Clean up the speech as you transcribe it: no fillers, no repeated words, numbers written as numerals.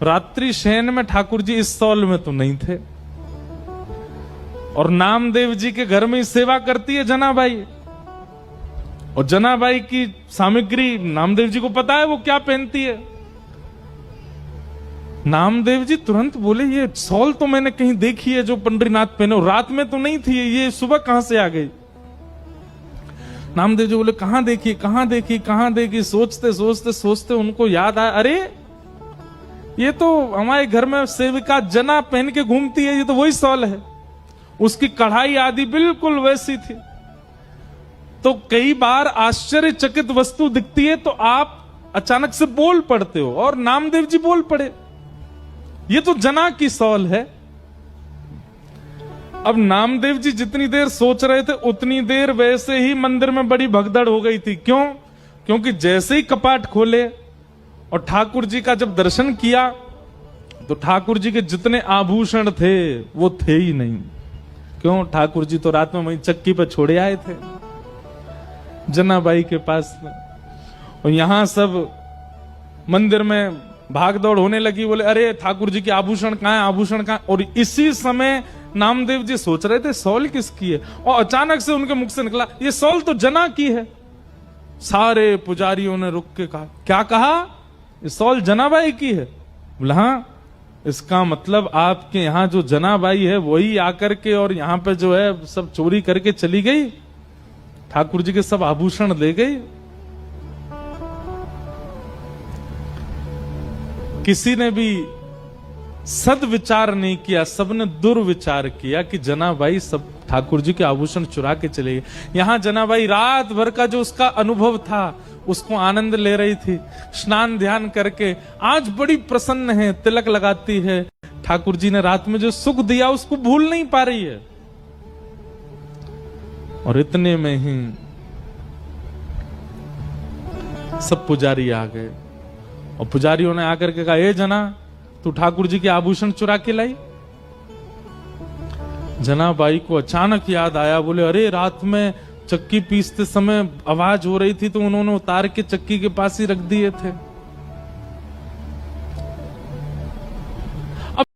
रात्रि शयन में ठाकुर जी इस सौल में तो नहीं थे, और नामदेव जी के घर में सेवा करती है जनाबाई, और जनाबाई की सामग्री नामदेव जी को पता है वो क्या पहनती है। नामदेव जी तुरंत बोले, ये सौल तो मैंने कहीं देखी है जो पंडरीनाथ पहने, रात में तो नहीं थी, ये सुबह कहां से आ गई। नामदेव जी बोले, कहां देखी कहां देखी कहां देखी। सोचते सोचते सोचते उनको याद आया, अरे ये तो हमारे घर में सेविका जना पहन के घूमती है, ये तो वही सौल है। उसकी कढ़ाई आदि बिल्कुल वैसी थी। तो कई बार आश्चर्यचकित वस्तु दिखती है तो आप अचानक से बोल पड़ते हो, और नामदेव जी बोल पड़े, ये तो जना की सौल है। अब नामदेव जी जितनी देर सोच रहे थे उतनी देर वैसे ही मंदिर में बड़ी भगदड़ हो गई थी। क्यों? क्योंकि जैसे ही कपाट खोले और ठाकुर जी का जब दर्शन किया तो ठाकुर जी के जितने आभूषण थे वो थे ही नहीं। क्यों? ठाकुर जी तो रात में वहीं चक्की पर छोड़े आए थे जनाबाई के पास में, और यहां सब मंदिर में भाग दौड़ होने लगी। बोले, अरे ठाकुर जी के आभूषण कहां है, आभूषण कहां। और इसी समय नामदेव जी सोच रहे थे सौल किसकी है, और अचानक से उनके मुख से निकला, ये सौल तो जना की है। सारे पुजारियों ने रुक के कहा, क्या कहा? ये सौल जनाबाई की है? बोला, हाँ। इसका मतलब आपके यहां जो जनाबाई है वही आकर के और यहां पे जो है सब चोरी करके चली गई, ठाकुर जी के सब आभूषण ले गई। किसी ने भी सदविचार नहीं किया, सबने दुर्विचार किया कि जनाबाई सब ठाकुर जी के आभूषण चुरा के चले गए। यहां जनाबाई रात भर का जो उसका अनुभव था उसको आनंद ले रही थी, स्नान ध्यान करके आज बड़ी प्रसन्न है, तिलक लगाती है। ठाकुर जी ने रात में जो सुख दिया उसको भूल नहीं पा रही है। और इतने में ही सब पुजारी आ गए, और पुजारियों ने आकर के कहा, ए जना, तू ठाकुर जी के आभूषण चुरा के लाई। जनाबाई को अचानक याद आया। बोले, अरे रात में चक्की पीसते समय आवाज हो रही थी तो उन्होंने उतार के चक्की के पास ही रख दिए थे।